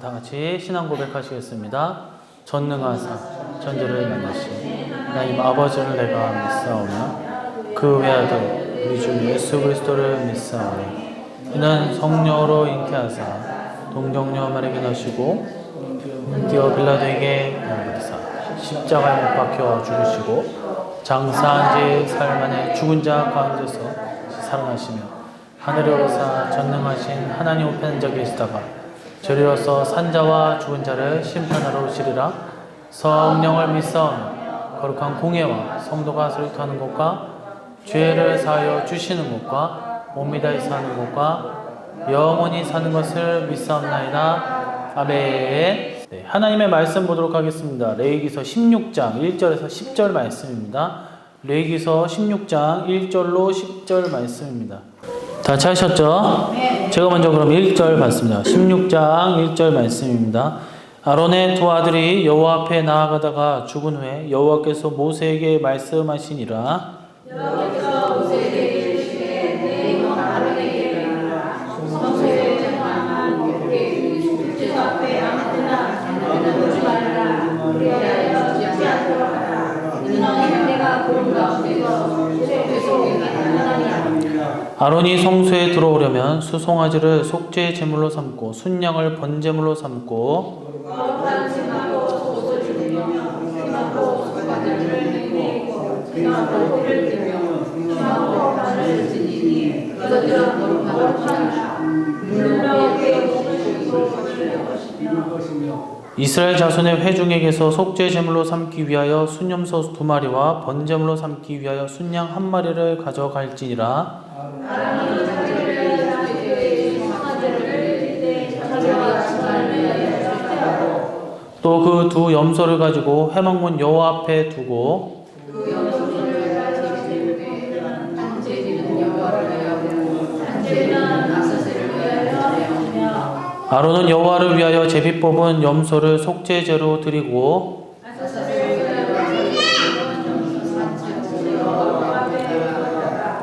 다 같이 신앙 고백하시겠습니다. 전능하사 천지를 만드신 하나님 아버지를 내가 믿사오며 그 외아들 우리 주 예수 그리스도를 믿사오니 이는 성령으로 잉태하사 동정녀 마리아에게 나시고 본디오 빌라도에게 받으사 십자가에 못 박혀 죽으시고 장사한 지 사흘 만에 죽은 자 가운데서 살아나시며 하늘에 오르사 전능하신 하나님 우편에 앉아 계시다가 저리로서 산자와 죽은 자를 심판하러 오시리라. 성령을 믿사오며 거룩한 공예와 성도가 설교하는 것과 죄를 사하여 주시는 것과 몸이 다히 사는 것과 영원히 사는 것을 믿사옵나이다. 아멘. 네, 하나님의 말씀 보도록 하겠습니다. 레위기서 16장 1절에서 10절 말씀입니다. 레위기서 16장 1절로 10절 말씀입니다. 다 찾으셨죠? 네. 제가 먼저 그럼 1절 봤습니다. 16장 1절 말씀입니다. 아론의 두 아들이 여호와 앞에 나아가다가 죽은 후에 여호와께서 모세에게 말씀하시니라. 여호와께서 모세에게 이르시되 내 형 아론에게 이르라. 성소에 제사만 우리 주제 앞에 아무데나 장난하지 말라. 그리하여 죽지 않도록 하라. 이는 내가 그런 가운데서 죄소하게 하나니라. 아론이 성소에 들어오려면 수송아지를 속죄 제물로 삼고 순양을 번제물로 삼고 이스라엘 자손의 회중에게서 속죄 제물로 삼기 위하여 순염소 2마리와 번제물로 삼기 위하여 순양 1마리를 가져갈지니라. 또 그 두 염소를 가지고 회막문 여호와 앞에 두고 아론은 여호와를 위하여 제비 뽑은 염소를 속죄제로 드리고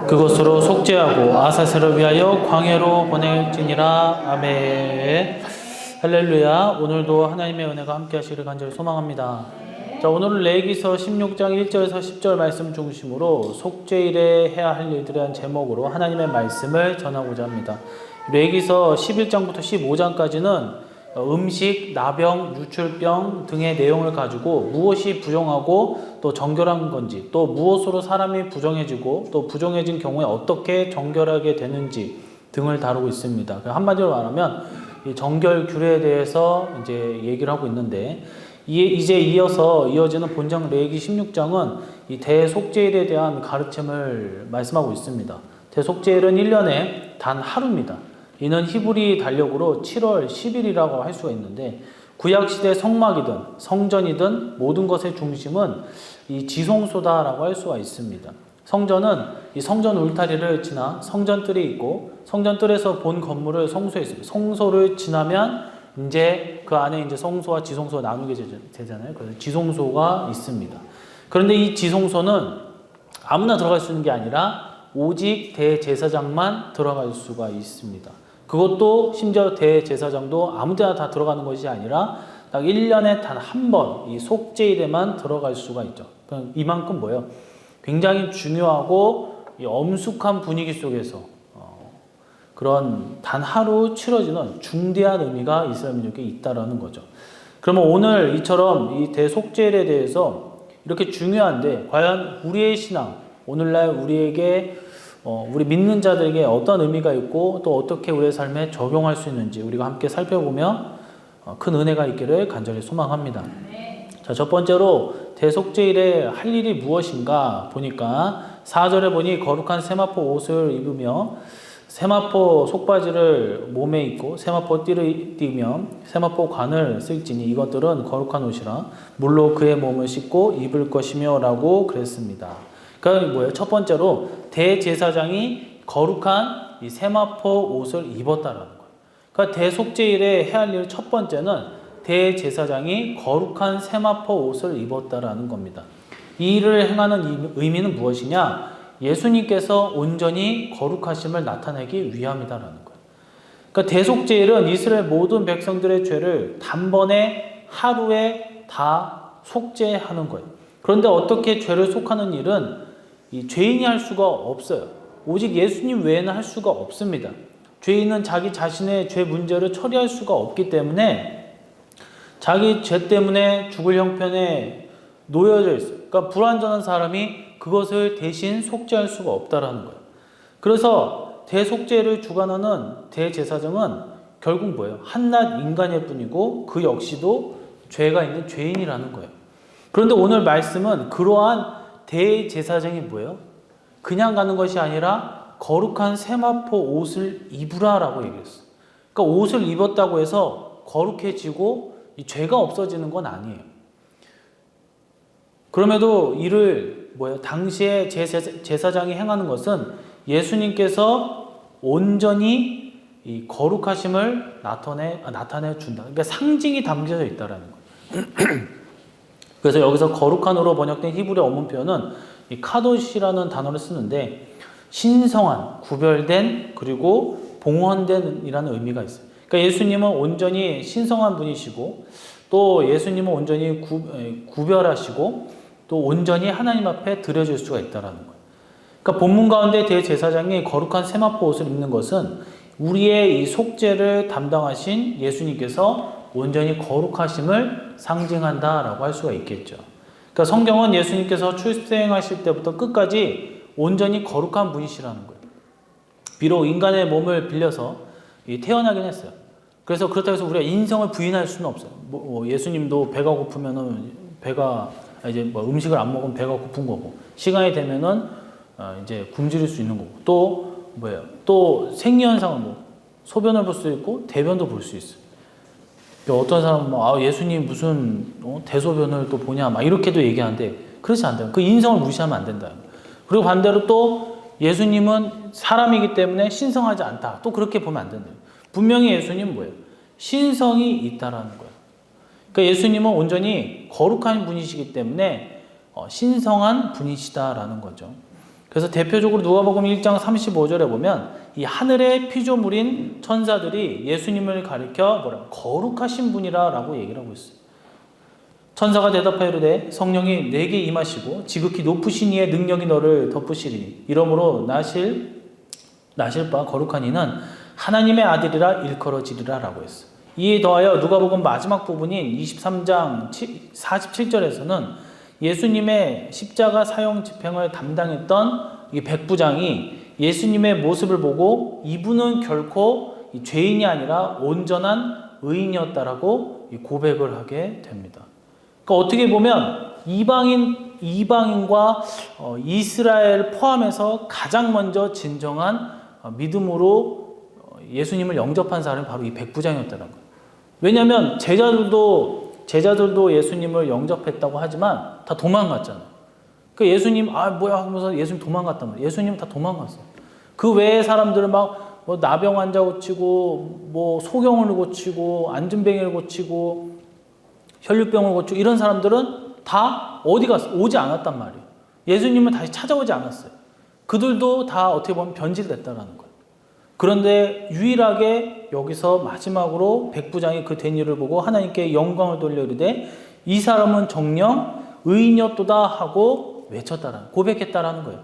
그것으로 속죄하고 아사셀을 위하여 광야로 보낼지니라. 아멘. 할렐루야. 오늘도 하나님의 은혜가 함께 하시기를 간절히 소망합니다. 자, 오늘은 레위기서 16장 1절에서 10절 말씀 중심으로 속죄일에 해야 할 일들에 대한 제목으로 하나님의 말씀을 전하고자 합니다. 레위기서 11장부터 15장까지는 음식, 나병, 유출병 등의 내용을 가지고 무엇이 부정하고 또 정결한 건지, 또 무엇으로 사람이 부정해지고 또 부정해진 경우에 어떻게 정결하게 되는지 등을 다루고 있습니다. 한마디로 말하면 이 정결 규례에 대해서 이제 얘기를 하고 있는데, 이제 이어지는 본장 레위기 16장은 이 대속죄일에 대한 가르침을 말씀하고 있습니다. 대속죄일은 1년에 단 하루입니다. 이는 히브리 달력으로 7월 10일이라고 할 수가 있는데, 구약시대 성막이든 성전이든 모든 것의 중심은 이 지성소다라고 할 수가 있습니다. 성전은 이 성전 울타리를 지나 성전뜰이 있고, 성전뜰에서 본 건물을 성소에 있습니다. 성소를 지나면 이제 그 안에 이제 성소와 지성소가 나누게 되잖아요. 그래서 지성소가 있습니다. 그런데 이 지성소는 아무나 들어갈 수 있는 게 아니라 오직 대제사장만 들어갈 수가 있습니다. 그것도 심지어 대제사장도 아무데나 다 들어가는 것이 아니라 딱 1년에 단 한 번 이 속죄일에만 들어갈 수가 있죠. 이만큼 뭐예요? 굉장히 중요하고 이 엄숙한 분위기 속에서 그런 단 하루 치러지는 중대한 의미가 이스라엘 민족에 있다라는 거죠. 그러면 오늘 이처럼 이 대속죄일에 대해서 이렇게 중요한데 과연 우리의 신앙, 오늘날 우리에게 우리 믿는 자들에게 어떤 의미가 있고 또 어떻게 우리의 삶에 적용할 수 있는지 우리가 함께 살펴보며 큰 은혜가 있기를 간절히 소망합니다. 자, 첫 번째로 대속죄일에 할 일이 무엇인가 보니까 4절에 보니 거룩한 세마포 옷을 입으며 세마포 속바지를 몸에 입고 세마포 띠를 띠며 세마포 관을 쓸지니 이것들은 거룩한 옷이라 물로 그의 몸을 씻고 입을 것이며 라고 그랬습니다. 그러니까 뭐예요? 첫 번째로 대제사장이 거룩한 이 세마포 옷을 입었다라는 거예요. 그러니까 대속죄일에 해야 할 일 첫 번째는 대제사장이 거룩한 세마포 옷을 입었다라는 겁니다. 이 일을 행하는 의미는 무엇이냐? 예수님께서 온전히 거룩하심을 나타내기 위함이다라는 거예요. 그러니까 대속죄일은 이스라엘 모든 백성들의 죄를 단번에 하루에 다 속죄하는 거예요. 그런데 어떻게 죄를 속하는 일은 이 죄인이 할 수가 없어요. 오직 예수님 외에는 할 수가 없습니다. 죄인은 자기 자신의 죄 문제를 처리할 수가 없기 때문에 자기 죄 때문에 죽을 형편에 놓여져 있어요. 그러니까 불완전한 사람이 그것을 대신 속죄할 수가 없다라는 거예요. 그래서 대속죄를 주관하는 대제사장은 결국 뭐예요? 한낱 인간일 뿐이고 그 역시도 죄가 있는 죄인이라는 거예요. 그런데 오늘 말씀은 그러한 대제사장이 뭐예요? 그냥 가는 것이 아니라 거룩한 세마포 옷을 입으라라고 얘기했어요. 그러니까 옷을 입었다고 해서 거룩해지고 이 죄가 없어지는 건 아니에요. 그럼에도 이를 당시에 제사장이 행하는 것은 예수님께서 온전히 이 거룩하심을 나타내 준다. 그러니까 상징이 담겨져 있다라는 거예요. 그래서 여기서 거룩한으로 번역된 히브리 원문 표현은 이 카도시라는 단어를 쓰는데 신성한, 구별된, 그리고 봉헌된이라는 의미가 있어요. 그러니까 예수님은 온전히 신성한 분이시고 또 예수님은 온전히 구별하시고 또 온전히 하나님 앞에 드려질 수가 있다라는 거예요. 그러니까 본문 가운데 대제사장이 거룩한 세마포 옷을 입는 것은 우리의 이 속죄를 담당하신 예수님께서 온전히 거룩하심을 상징한다라고 할 수가 있겠죠. 그러니까 성경은 예수님께서 출생하실 때부터 끝까지 온전히 거룩한 분이시라는 거예요. 비록 인간의 몸을 빌려서 태어나긴 했어요. 그래서 그렇다고 해서 우리가 인성을 부인할 수는 없어요. 예수님도 배가 고프면은 이제 음식을 안 먹으면 배가 고픈 거고, 시간이 되면은 이제 굶주릴 수 있는 거고, 또 생리현상은 소변을 볼 수 있고 대변도 볼 수 있어요. 어떤 사람은 예수님 무슨 대소변을 또 보냐 막 이렇게도 얘기하는데 그렇지 않다. 그 인성을 무시하면 안 된다. 그리고 반대로 또 예수님은 사람이기 때문에 신성하지 않다. 또 그렇게 보면 안 된다. 분명히 예수님은 뭐예요? 신성이 있다라는 거예요. 그러니까 예수님은 온전히 거룩한 분이시기 때문에 신성한 분이시다라는 거죠. 그래서 대표적으로 누가복음 1장 35절에 보면 이 하늘의 피조물인 천사들이 예수님을 가리켜 거룩하신 분이라고 얘기를 하고 있어요. 천사가 대답하여 이르되 성령이 내게 임하시고 지극히 높으신 이의 능력이 너를 덮으시리니 이러므로 나실 바 거룩한 이는 하나님의 아들이라 일컬어지리라 라고 했어요. 이에 더하여 누가복음 마지막 부분인 23장 47절에서는 예수님의 십자가 사형 집행을 담당했던 이 백부장이 예수님의 모습을 보고 이분은 결코 죄인이 아니라 온전한 의인이었다라고 고백을 하게 됩니다. 그러니까 어떻게 보면 이방인과 이스라엘 포함해서 가장 먼저 진정한 믿음으로 예수님을 영접한 사람이 바로 이 백부장이었다는 거예요. 왜냐하면 제자들도 예수님을 영접했다고 하지만 다 도망갔잖아요. 그 예수님 뭐야 하면서 예수님 도망갔단 말이에요. 예수님은 다 도망갔어요. 그 외의 사람들은 나병 환자 고치고 소경을 고치고 안진뱅이를 고치고 혈류병을 고치고 이런 사람들은 다 어디 갔어? 오지 않았단 말이에요. 예수님은 다시 찾아오지 않았어요. 그들도 다 어떻게 보면 변질됐다라는 거예요. 그런데 유일하게 여기서 마지막으로 백부장이 그 된 일을 보고 하나님께 영광을 돌려 이르되 이 사람은 정녕 의인이었도다 하고 고백했다라는 거예요.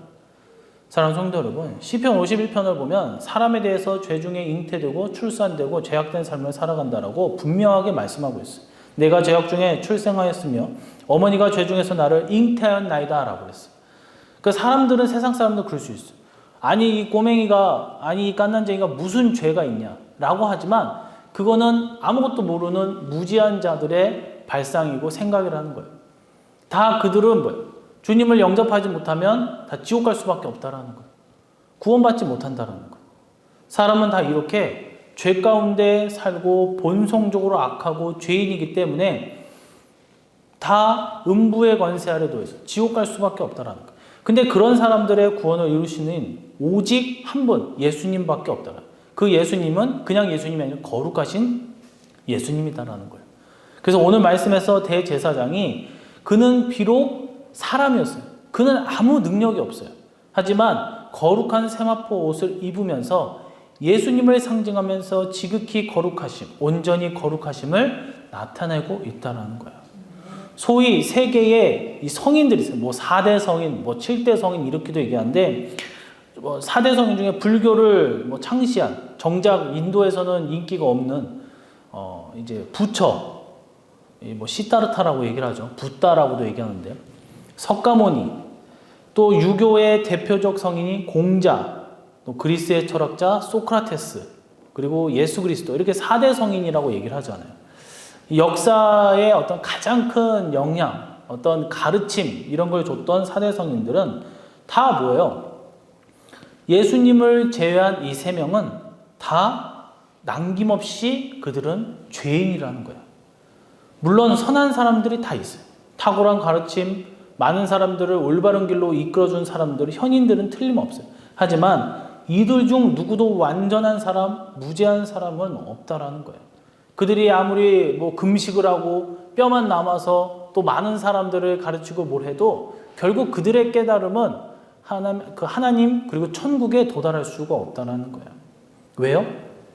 사랑하는 성도 여러분, 시편 51편을 보면 사람에 대해서 죄 중에 잉태되고 출산되고 죄악된 삶을 살아간다라고 분명하게 말씀하고 있어요. 내가 죄악 중에 출생하였으며 어머니가 죄 중에서 나를 잉태하였나이다 라고 그랬어요. 그 사람들은 세상 사람도 그럴 수 있어요. 이 꼬맹이가, 이 깐난쟁이가 무슨 죄가 있냐라고 하지만 그거는 아무것도 모르는 무지한 자들의 발상이고 생각이라는 거예요. 다 그들은 주님을 영접하지 못하면 다 지옥 갈 수밖에 없다라는 거예요. 구원받지 못한다라는 거예요. 사람은 다 이렇게 죄 가운데 살고 본성적으로 악하고 죄인이기 때문에 다 음부의 권세 아래 놓여서 지옥 갈 수밖에 없다라는 거예요. 근데 그런 사람들의 구원을 이루시는 오직 한 분, 예수님밖에 없다. 그 예수님은 그냥 예수님이 아니라 거룩하신 예수님이다라는 거예요. 그래서 오늘 말씀에서 대제사장이 그는 비록 사람이었어요. 그는 아무 능력이 없어요. 하지만 거룩한 세마포 옷을 입으면서 예수님을 상징하면서 지극히 거룩하심, 온전히 거룩하심을 나타내고 있다는 거예요. 소위 세계에 이 성인들이 있어요. 뭐 4대 성인, 뭐 7대 성인 이렇게도 얘기하는데, 4대 성인 중에 불교를 창시한, 정작 인도에서는 인기가 없는 이제 부처, 시타르타라고 얘기를 하죠. 붓다라고도 얘기하는데, 석가모니, 또 유교의 대표적 성인이 공자, 또 그리스의 철학자 소크라테스, 그리고 예수 그리스도, 이렇게 4대 성인이라고 얘기를 하잖아요. 역사의 어떤 가장 큰 영향, 어떤 가르침, 이런 걸 줬던 4대 성인들은 다 뭐예요? 예수님을 제외한 이 3명은 다 남김없이 그들은 죄인이라는 거예요. 물론 선한 사람들이 다 있어요. 탁월한 가르침, 많은 사람들을 올바른 길로 이끌어준 사람들, 현인들은 틀림없어요. 하지만 이들 중 누구도 완전한 사람, 무죄한 사람은 없다라는 거예요. 그들이 아무리 금식을 하고 뼈만 남아서 또 많은 사람들을 가르치고 뭘 해도 결국 그들의 깨달음은 하나님 그리고 천국에 도달할 수가 없다는 거예요. 왜요?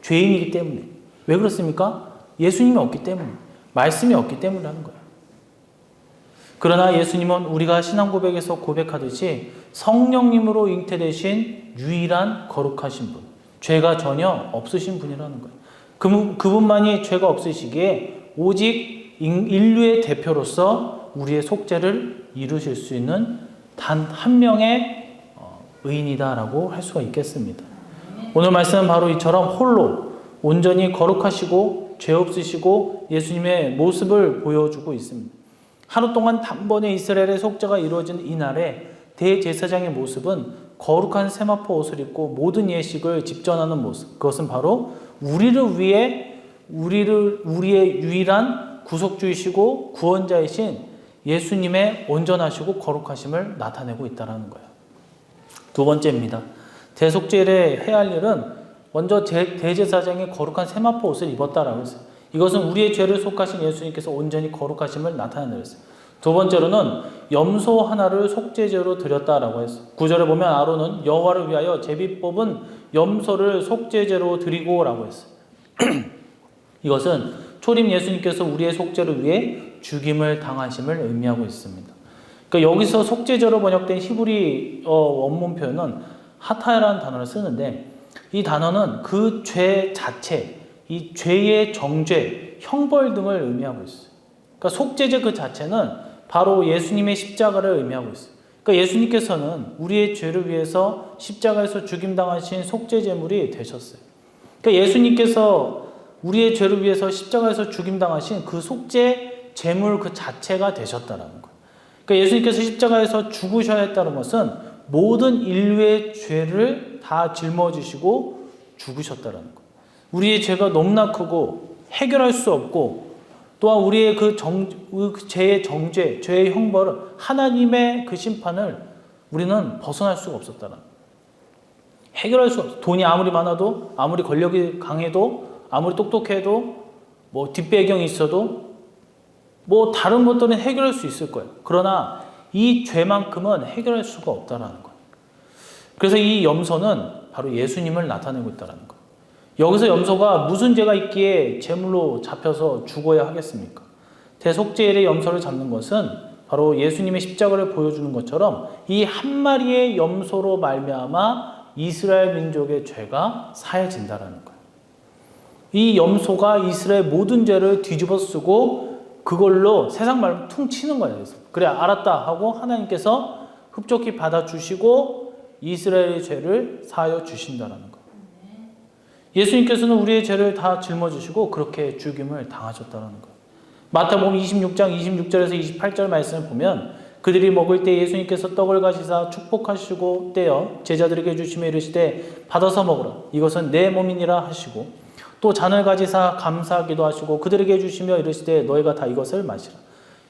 죄인이기 때문에. 왜 그렇습니까? 예수님이 없기 때문에. 말씀이 없기 때문이라는 거예요. 그러나 예수님은 우리가 신앙 고백에서 고백하듯이 성령님으로 잉태되신 유일한 거룩하신 분, 죄가 전혀 없으신 분이라는 거예요. 그분만이 죄가 없으시기에 오직 인류의 대표로서 우리의 속죄를 이루실 수 있는 단 한 명의 의인이다라고 할 수가 있겠습니다. 오늘 말씀은 바로 이처럼 홀로 온전히 거룩하시고 죄 없으시고 예수님의 모습을 보여주고 있습니다. 하루 동안 단번에 이스라엘의 속죄가 이루어진 이날에 대제사장의 모습은 거룩한 세마포 옷을 입고 모든 예식을 집전하는 모습, 그것은 바로 우리를 위해 우리의 유일한 구속주이시고 구원자이신 예수님의 온전하시고 거룩하심을 나타내고 있다는 거예요. 두 번째입니다. 대속죄를 해야 할 일은 먼저 대제사장이 거룩한 세마포 옷을 입었다라고 했어요. 이것은 우리의 죄를 속하신 예수님께서 온전히 거룩하심을 나타낸다고 했어요. 두 번째로는 염소 하나를 속죄제로 드렸다라고 했어요. 9절에 보면 아론은 여호와를 위하여 제비 뽑은 염소를 속죄제로 드리고라고 했어요. 이것은 초림 예수님께서 우리의 속죄를 위해 죽임을 당하심을 의미하고 있습니다. 그러니까 여기서 속죄제로 번역된 히브리 원문 표현은 하타야라는 단어를 쓰는데, 이 단어는 그 죄 자체, 이 죄의 정죄, 형벌 등을 의미하고 있어요. 그러니까 속죄제 그 자체는 바로 예수님의 십자가를 의미하고 있어요. 그러니까 예수님께서는 우리의 죄를 위해서 십자가에서 죽임당하신 속죄제물이 되셨어요. 그러니까 예수님께서 우리의 죄를 위해서 십자가에서 죽임당하신 그 속죄 제물 그 자체가 되셨다는 거예요. 그러니까 예수님께서 십자가에서 죽으셔야 했다는 것은 모든 인류의 죄를 다 짊어지시고 죽으셨다는 거예요. 우리의 죄가 너무나 크고 해결할 수 없고, 또한 우리의 그 죄의 정죄, 죄의 형벌을, 하나님의 그 심판을 우리는 벗어날 수가 없었다는 거예요. 해결할 수 없어요. 돈이 아무리 많아도, 아무리 권력이 강해도, 아무리 똑똑해도, 뒷배경이 있어도, 다른 것들은 해결할 수 있을 거예요. 그러나 이 죄만큼은 해결할 수가 없다는 거예요. 그래서 이 염소는 바로 예수님을 나타내고 있다는 거예요. 여기서 염소가 무슨 죄가 있기에 제물로 잡혀서 죽어야 하겠습니까? 대속죄일의 염소를 잡는 것은 바로 예수님의 십자가를 보여주는 것처럼 이 한 마리의 염소로 말미암아 이스라엘 민족의 죄가 사해진다는 거예요. 이 염소가 이스라엘 모든 죄를 뒤집어 쓰고 그걸로 세상 말로 퉁 치는 거예요. 그래 알았다 하고 하나님께서 흡족히 받아주시고 이스라엘의 죄를 사하여 주신다는 거예요. 예수님께서는 우리의 죄를 다 짊어지시고 그렇게 죽임을 당하셨다는 거예요. 마태복음 26장 26절에서 28절 말씀을 보면 그들이 먹을 때 예수님께서 떡을 가시사 축복하시고 떼어 제자들에게 주시며 이르시되 받아서 먹으라 이것은 내 몸이니라 하시고 또 잔을 가지사 감사하기도 하시고 그들에게 주시며 이르시되 너희가 다 이것을 마시라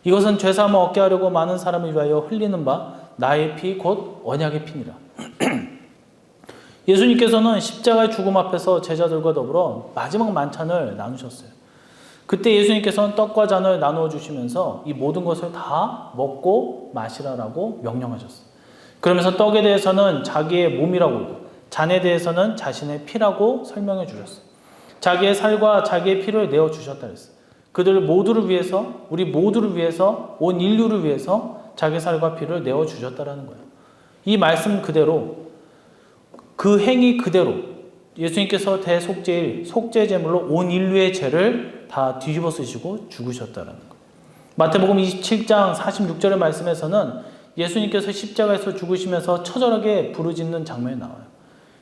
이것은 죄사함을 얻게 하려고 많은 사람을 위하여 흘리는 바 나의 피 곧 언약의 피니라. 예수님께서는 십자가의 죽음 앞에서 제자들과 더불어 마지막 만찬을 나누셨어요. 그때 예수님께서는 떡과 잔을 나누어 주시면서 이 모든 것을 다 먹고 마시라라고 명령하셨어요. 그러면서 떡에 대해서는 자기의 몸이라고, 잔에 대해서는 자신의 피라고 설명해 주셨어요. 자기의 살과 자기의 피를 내어 주셨다 그랬어요. 그들 모두를 위해서, 우리 모두를 위해서, 온 인류를 위해서 자기 살과 피를 내어 주셨다라는 거예요. 이 말씀 그대로, 그 행위 그대로 예수님께서 대속죄일, 속죄제물로 온 인류의 죄를 다 뒤집어 쓰시고 죽으셨다라는 거예요. 마태복음 27장 46절의 말씀에서는 예수님께서 십자가에서 죽으시면서 처절하게 부르짖는 장면이 나와요.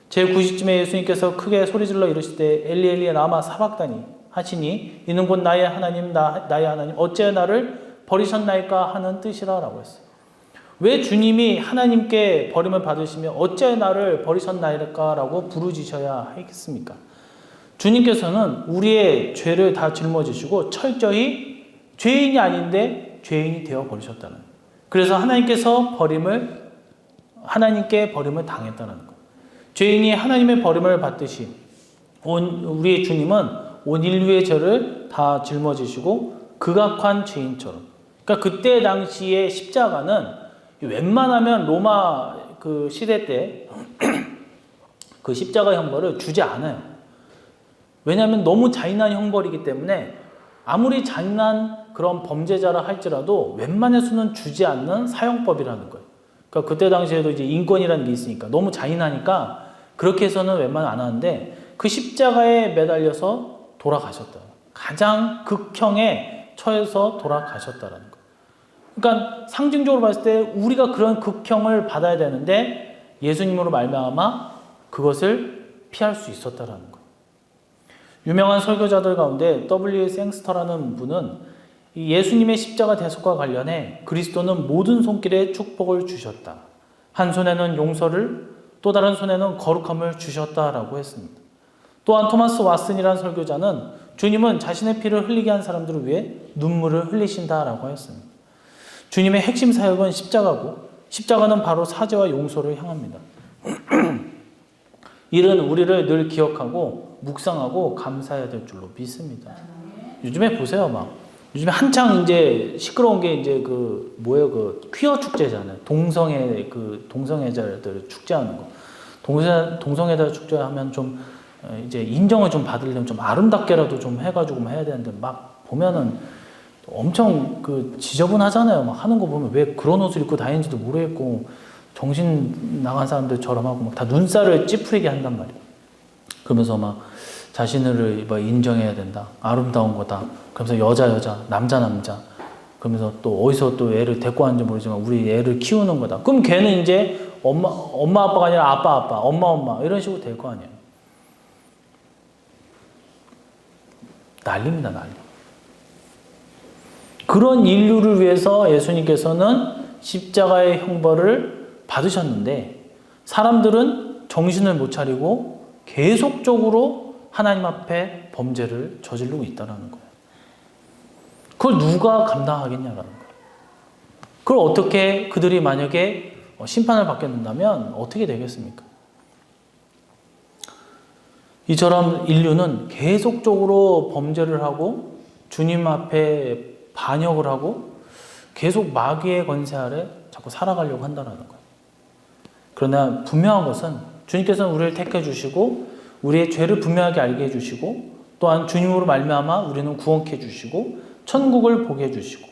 제9시쯤에 예수님께서 크게 소리질러 이르시되 엘리 엘리 라마 사박다니 하시니 이는 곧 나의 하나님 나의 하나님 어찌하여 나를 버리셨나이까 하는 뜻이라고 했어요. 왜 주님이 하나님께 버림을 받으시며 어찌하여 나를 버리셨나이까 라고 부르짖으셔야 하겠습니까? 주님께서는 우리의 죄를 다 짊어지시고 철저히 죄인이 아닌데 죄인이 되어 버리셨다는 거예요. 그래서 하나님께 버림을 당했다는 거예요. 죄인이 하나님의 버림을 받듯이 우리의 주님은 온 인류의 죄를 다 짊어지시고 극악한 죄인처럼. 그러니까 그때 당시의 십자가는 웬만하면 로마 그 시대 때 그 십자가 형벌을 주지 않아요. 왜냐하면 너무 잔인한 형벌이기 때문에 아무리 잔인한 그런 범죄자라 할지라도 웬만해서는 주지 않는 사형법이라는 거예요. 그러니까 그때 당시에도 이제 인권이라는 게 있으니까 너무 잔인하니까 그렇게 해서는 웬만하면 안 하는데 그 십자가에 매달려서 돌아가셨다. 가장 극형에 처해서 돌아가셨다라는 거예요. 그러니까 상징적으로 봤을 때 우리가 그런 극형을 받아야 되는데 예수님으로 말미암아 그것을 피할 수 있었다라는 거예요. 유명한 설교자들 가운데 W. 생스터라는 분은 예수님의 십자가 대속과 관련해 그리스도는 모든 손길에 축복을 주셨다. 한 손에는 용서를 또 다른 손에는 거룩함을 주셨다라고 했습니다. 또한 토마스 왓슨이라는 설교자는 주님은 자신의 피를 흘리게 한 사람들을 위해 눈물을 흘리신다라고 했습니다. 주님의 핵심 사역은 십자가고 십자가는 바로 사죄와 용서를 향합니다. 이는 우리를 늘 기억하고 묵상하고 감사해야 될 줄로 믿습니다. 요즘에 보세요, 요즘에 한창 이제 시끄러운 게 이제 그 퀴어 축제잖아요. 동성애자들 축제하는 거. 동성애자 축제하면 좀 이제 인정을 좀 받으려면 좀 아름답게라도 좀 해가지고 해야 되는데 막 보면은 엄청 그 지저분하잖아요. 막 하는 거 보면 왜 그런 옷을 입고 다니는지도 모르겠고 정신 나간 사람들처럼 하고 막 다 눈살을 찌푸리게 한단 말이에요. 그러면서 막 자신을 막 인정해야 된다. 아름다운 거다. 그러면서 여자, 남자. 그러면서 또 어디서 또 애를 데리고 왔는지 모르지만 우리 애를 키우는 거다. 그럼 걔는 이제 엄마 아빠가 아니라 아빠 엄마 이런 식으로 될 거 아니에요. 난리입니다, 난리. 그런 인류를 위해서 예수님께서는 십자가의 형벌을 받으셨는데 사람들은 정신을 못 차리고 계속적으로 하나님 앞에 범죄를 저지르고 있다는 거예요. 그걸 누가 감당하겠냐라는 거예요. 그걸 어떻게 그들이 만약에 심판을 받게 된다면 어떻게 되겠습니까? 이처럼 인류는 계속적으로 범죄를 하고 주님 앞에 반역을 하고 계속 마귀의 권세 아래 자꾸 살아가려고 한다는 거예요. 그러나 분명한 것은 주님께서는 우리를 택해 주시고 우리의 죄를 분명하게 알게 해주시고 또한 주님으로 말미암아 우리는 구원케 해주시고 천국을 보게 해주시고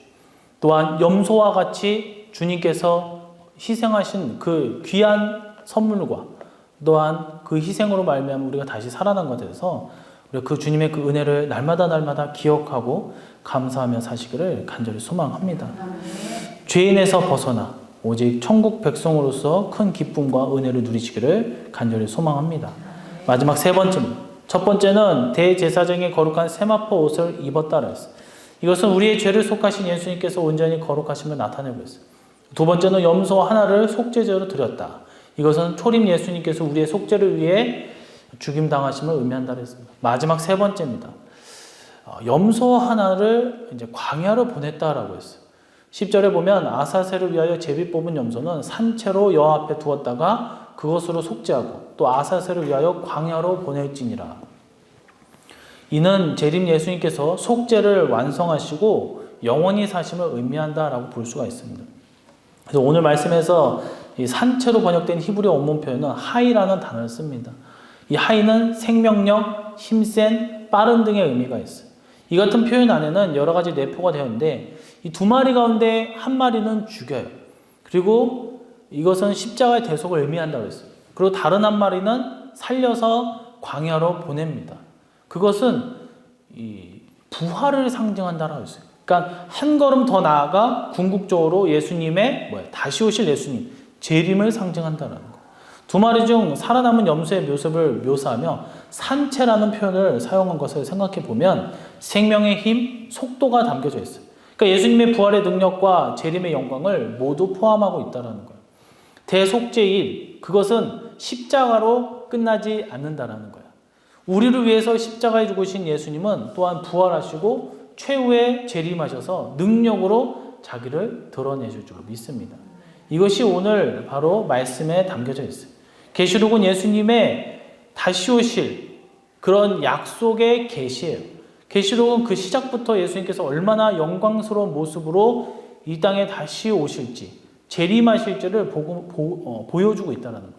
또한 염소와 같이 주님께서 희생하신 그 귀한 선물과 또한 그 희생으로 말미암아 우리가 다시 살아난 것에 대해서 우리가 그 주님의 그 은혜를 날마다 기억하고 감사하며 사시기를 간절히 소망합니다. 죄인에서 벗어나 오직 천국 백성으로서 큰 기쁨과 은혜를 누리시기를 간절히 소망합니다. 마지막 세 번째입니다. 첫 번째는 대제사장의 거룩한 세마포 옷을 입었다라 했어요. 이것은 우리의 죄를 속하신 예수님께서 온전히 거룩하심을 나타내고 있어요. 두 번째는 염소 하나를 속죄제로 드렸다. 이것은 초림 예수님께서 우리의 속죄를 위해 죽임당하심을 의미한다고 했습니다. 마지막 세 번째입니다. 염소 하나를 이제 광야로 보냈다라고 했어요. 10절에 보면 아사셀을 위하여 제비 뽑은 염소는 산채로 여호와 앞에 두었다가 그것으로 속죄하고 또 아사셀을 위하여 광야로 보낼지니라. 이는 재림 예수님께서 속죄를 완성하시고 영원히 사심을 의미한다라고 볼 수가 있습니다. 그래서 오늘 말씀에서 이 산채로 번역된 히브리어 원문 표현은 하이라는 단어를 씁니다. 이 하이는 생명력, 힘센, 빠른 등의 의미가 있어요. 이 같은 표현 안에는 여러 가지 내포가 되어 있는데 이 두 마리 가운데 한 마리는 죽여요. 그리고 이것은 십자가의 대속을 의미한다고 했어요. 그리고 다른 한 마리는 살려서 광야로 보냅니다. 그것은 이 부활을 상징한다라고 했어요. 그러니까 한 걸음 더 나아가 궁극적으로 예수님의 다시 오실 예수님, 재림을 상징한다라는 거. 두 마리 중 살아남은 염소의 모습을 묘사하며 산채라는 표현을 사용한 것을 생각해 보면 생명의 힘, 속도가 담겨져 있어요. 그러니까 예수님의 부활의 능력과 재림의 영광을 모두 포함하고 있다는 거예요. 대속죄일, 그것은 십자가로 끝나지 않는다라는 거예요. 우리를 위해서 십자가에 죽으신 예수님은 또한 부활하시고 최후에 재림하셔서 능력으로 자기를 드러내실 줄 믿습니다. 이것이 오늘 바로 말씀에 담겨져 있어요. 계시록은 예수님의 다시 오실 그런 약속의 계시예요. 계시록은 그 시작부터 예수님께서 얼마나 영광스러운 모습으로 이 땅에 다시 오실지, 재림하실지를 보여주고 있다는 거예요.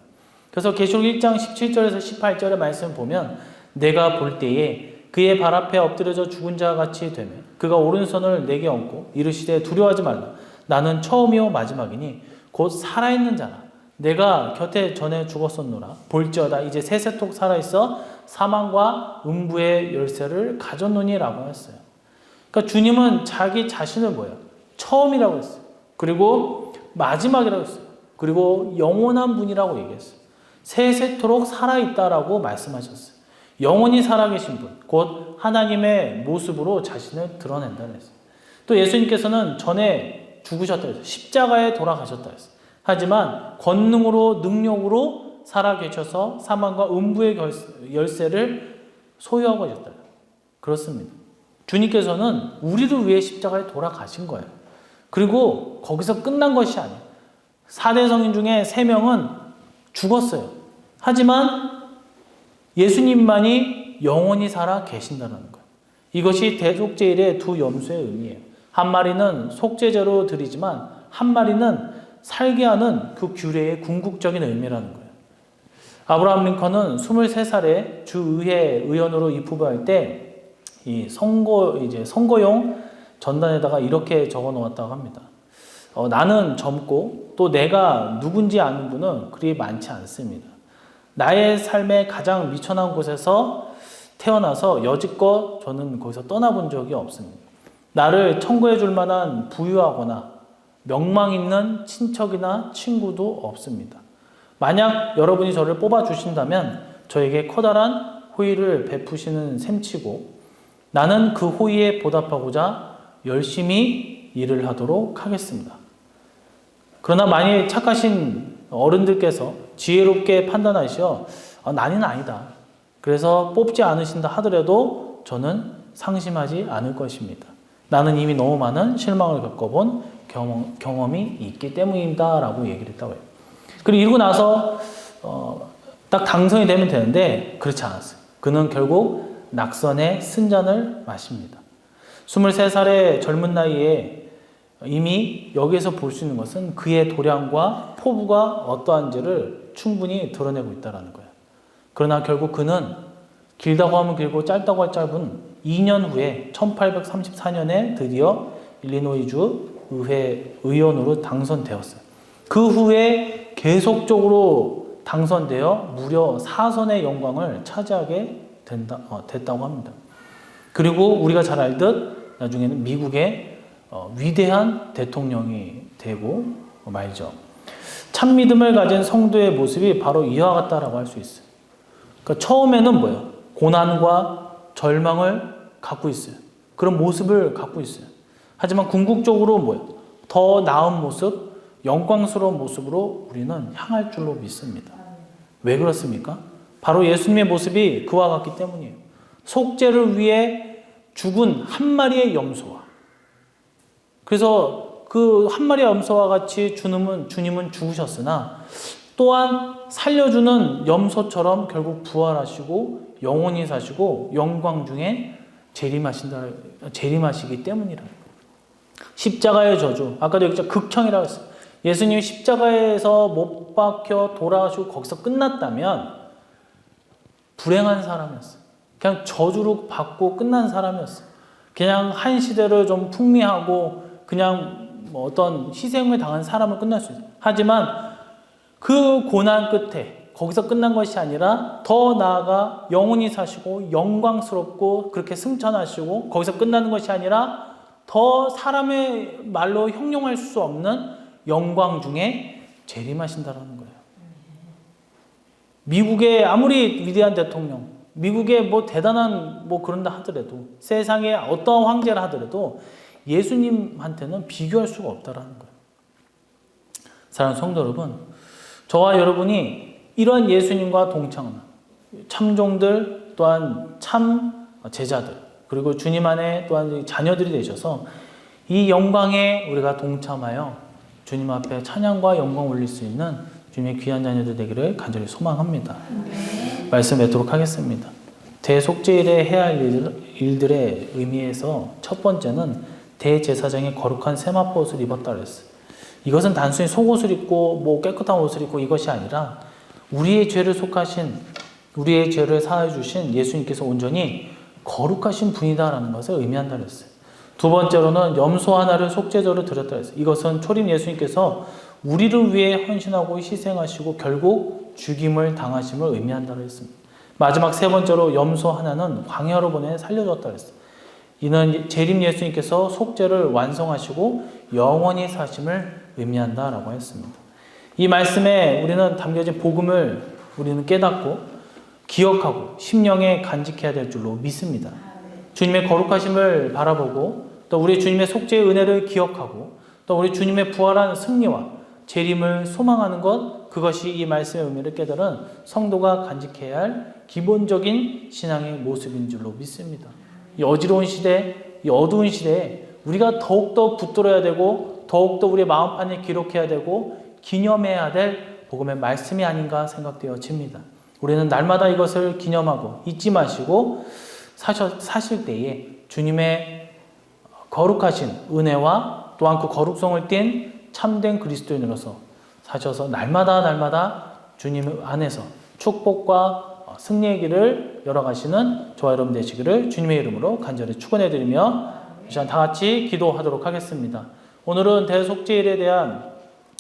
그래서 계시록 1장 17절에서 18절의 말씀을 보면 내가 볼 때에 그의 발 앞에 엎드려져 죽은 자와 같이 되며 그가 오른손을 내게 얹고 이르시되 두려워하지 말라. 나는 처음이요 마지막이니 곧 살아있는 자라. 내가 곁에 전에 죽었었노라. 볼지어다 이제 세세토록 살아있어 사망과 음부의 열쇠를 가졌노니라고 했어요. 그러니까 주님은 자기 자신을 뭐예요? 처음이라고 했어요. 그리고 마지막이라고 했어요. 그리고 영원한 분이라고 얘기했어요. 세세토록 살아있다라고 말씀하셨어요. 영원히 살아계신 분, 곧 하나님의 모습으로 자신을 드러낸다고 했어요. 또 예수님께서는 전에 죽으셨다 했어요. 십자가에 돌아가셨다 했어요. 하지만 권능으로 능력으로 살아계셔서 사망과 음부의 열쇠를 소유하고 계셨다. 그렇습니다. 주님께서는 우리를 위해 십자가에 돌아가신 거예요. 그리고 거기서 끝난 것이 아니에요. 4대 성인 중에 3명은 죽었어요. 하지만 예수님만이 영원히 살아 계신다는 거예요. 이것이 대속죄일의 두 염소의 의미예요. 한 마리는 속죄제로 드리지만 한 마리는 살게 하는 그 규례의 궁극적인 의미라는 거예요. 아브라함 링컨은 23살에 주의회 의원으로 입후보할 때 이 선거용 전단에다가 이렇게 적어 놓았다고 합니다. 나는 젊고 또 내가 누군지 아는 분은 그리 많지 않습니다. 나의 삶의 가장 미천한 곳에서 태어나서 여지껏 저는 거기서 떠나본 적이 없습니다. 나를 청구해 줄 만한 부유하거나 명망 있는 친척이나 친구도 없습니다. 만약 여러분이 저를 뽑아주신다면 저에게 커다란 호의를 베푸시는 셈치고 나는 그 호의에 보답하고자 열심히 일을 하도록 하겠습니다. 그러나 만일 착하신 어른들께서 지혜롭게 판단하시어 나는 아니다. 그래서 뽑지 않으신다 하더라도 저는 상심하지 않을 것입니다. 나는 이미 너무 많은 실망을 겪어본 경험이 있기 때문이다 라고 얘기를 했다고 해요. 그리고 이러고 나서 딱 당선이 되면 되는데 그렇지 않았어요. 그는 결국 낙선의 쓴잔을 마십니다. 23살의 젊은 나이에 이미 여기에서 볼 수 있는 것은 그의 도량과 포부가 어떠한지를 충분히 드러내고 있다는 거예요. 그러나 결국 그는 길다고 하면 길고 짧다고 할 짧은 2년 후에 1834년에 드디어 일리노이주 의회 의원으로 당선되었어요. 그 후에 계속적으로 당선되어 무려 4선의 영광을 차지하게 됐다고 합니다. 그리고 우리가 잘 알듯 나중에는 미국의 위대한 대통령이 되고 말죠. 참 믿음을 가진 성도의 모습이 바로 이와 같다라고 할 수 있어요. 그러니까 처음에는 뭐예요? 고난과 절망을 갖고 있어요. 그런 모습을 갖고 있어요. 하지만 궁극적으로 뭐예요? 더 나은 모습, 영광스러운 모습으로 우리는 향할 줄로 믿습니다. 왜 그렇습니까? 바로 예수님의 모습이 그와 같기 때문이에요. 속죄를 위해 죽은 한 마리의 염소와 그래서 그 한 마리의 염소와 같이 주님은 죽으셨으나 또한 살려주는 염소처럼 결국 부활하시고 영원히 사시고 영광 중에 재림하시기 때문이라. 십자가의 저주, 아까도 얘기했죠. 극형이라고 했어요. 예수님 십자가에서 못 박혀 돌아가시고 거기서 끝났다면 불행한 사람이었어요. 그냥 저주로 받고 끝난 사람이었어요. 그냥 한 시대를 좀 풍미하고 그냥 뭐 어떤 희생을 당한 사람을 끝날 수 있어요. 하지만 그 고난 끝에 거기서 끝난 것이 아니라 더 나아가 영원히 사시고 영광스럽고 그렇게 승천하시고 거기서 끝나는 것이 아니라 더 사람의 말로 형용할 수 없는 영광 중에 재림하신다라는 거예요. 미국의 아무리 위대한 대통령, 미국의 뭐 대단한 뭐 그런다 하더라도 세상에 어떠한 황제라 하더라도 예수님한테는 비교할 수가 없다라는 거예요. 사랑하는 성도 여러분, 저와 여러분이 이런 예수님과 동참하는 참종들 또한 참 제자들 그리고 주님 안에 또한 자녀들이 되셔서 이 영광에 우리가 동참하여 주님 앞에 찬양과 영광 올릴 수 있는 주님의 귀한 자녀들 되기를 간절히 소망합니다. 말씀 맺도록 하겠습니다. 대속죄일에 해야 할 일들의 의미에서 첫 번째는 대제사장이 거룩한 세마포 옷을 입었다 그랬어요. 이것은 단순히 속옷을 입고 뭐 깨끗한 옷을 입고 이것이 아니라 우리의 죄를 속하신 우리의 죄를 사하여 주신 예수님께서 온전히 거룩하신 분이다라는 것을 의미한다 그랬어요. 두 번째로는 염소 하나를 속죄제로 드렸다 그랬어요. 이것은 초림 예수님께서 우리를 위해 헌신하고 희생하시고 결국 죽임을 당하심을 의미한다고 했습니다. 마지막 세 번째로 염소 하나는 광야로 보내 살려줬다 그랬어요. 이는 재림 예수님께서 속죄를 완성하시고 영원히 사심을 의미한다라고 했습니다. 이 말씀에 우리는 담겨진 복음을 우리는 깨닫고 기억하고 심령에 간직해야 될 줄로 믿습니다. 주님의 거룩하심을 바라보고 또 우리 주님의 속죄의 은혜를 기억하고 또 우리 주님의 부활한 승리와 재림을 소망하는 것, 그것이 이 말씀의 의미를 깨달은 성도가 간직해야 할 기본적인 신앙의 모습인 줄로 믿습니다. 이 어지러운 시대, 이 어두운 시대에 우리가 더욱더 붙들어야 되고 더욱더 우리의 마음판에 기록해야 되고 기념해야 될 복음의 말씀이 아닌가 생각되어집니다. 우리는 날마다 이것을 기념하고 잊지 마시고 사실 때에 주님의 거룩하신 은혜와 또한 그 거룩성을 띤 참된 그리스도인으로서 사셔서 날마다 주님 안에서 축복과 승리의 길을 열어가시는 저와 여러분 되시기를 주님의 이름으로 간절히 축원해드리며 이 시간 다 같이 기도하도록 하겠습니다. 오늘은 대속죄일에 대한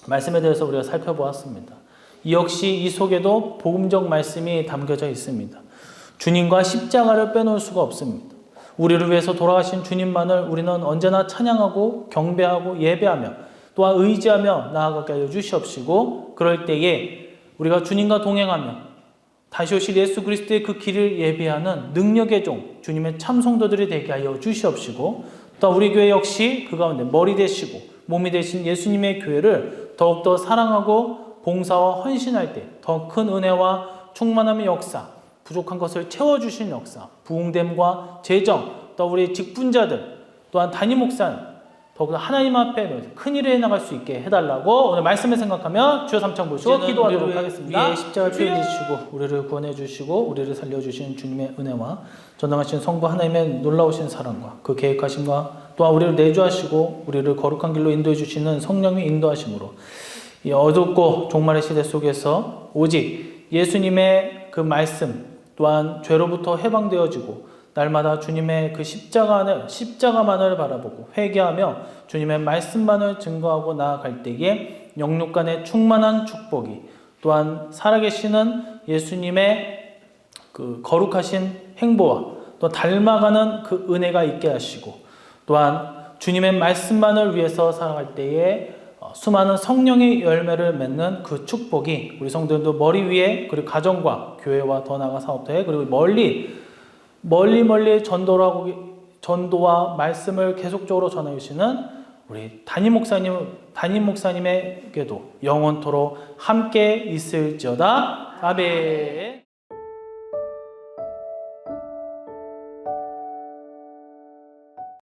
말씀에 대해서 우리가 살펴보았습니다. 역시 이 속에도 복음적 말씀이 담겨져 있습니다. 주님과 십자가를 빼놓을 수가 없습니다. 우리를 위해서 돌아가신 주님만을 우리는 언제나 찬양하고 경배하고 예배하며 또한 의지하며 나아가게 하여 주시옵시고 그럴 때에 우리가 주님과 동행하며 다시 오실 예수 그리스도의 그 길을 예배하는 능력의 종 주님의 참성도들이 되게 하여 주시옵시고 또 우리 교회 역시 그 가운데 머리 되시고 몸이 되신 예수님의 교회를 더욱더 사랑하고 봉사와 헌신할 때 더 큰 은혜와 충만함의 역사 부족한 것을 채워주신 역사 부흥됨과 재정 또 우리 직분자들 또한 담임 목사님 더욱더 하나님 앞에 큰 일을 해나갈 수 있게 해달라고 오늘 말씀을 생각하며 주여 삼창 보시고 기도하도록 하겠습니다. 위에 십자가를 피해 주시고 우리를 구원해 주시고 우리를 살려주신 주님의 은혜와 전능하신 성부 하나님의 놀라우신 사랑과 그 계획하심과 또한 우리를 내주하시고 우리를 거룩한 길로 인도해 주시는 성령의 인도하심으로 이 어둡고 종말의 시대 속에서 오직 예수님의 그 말씀 또한 죄로부터 해방되어지고 날마다 주님의 그 십자가만을 바라보고 회개하며 주님의 말씀만을 증거하고 나아갈 때에 영육 간의 충만한 축복이 또한 살아계시는 예수님의 그 거룩하신 행보와 또 닮아가는 그 은혜가 있게 하시고 또한 주님의 말씀만을 위해서 살아갈 때에 수많은 성령의 열매를 맺는 그 축복이 우리 성도들도 머리 위에 그리고 가정과 교회와 더 나아가 사업터에 그리고 멀리 전도와 말씀을 계속적으로 전해 주시는 우리 담임 목사님에게도 영원토록 함께 있을지어다. 아멘.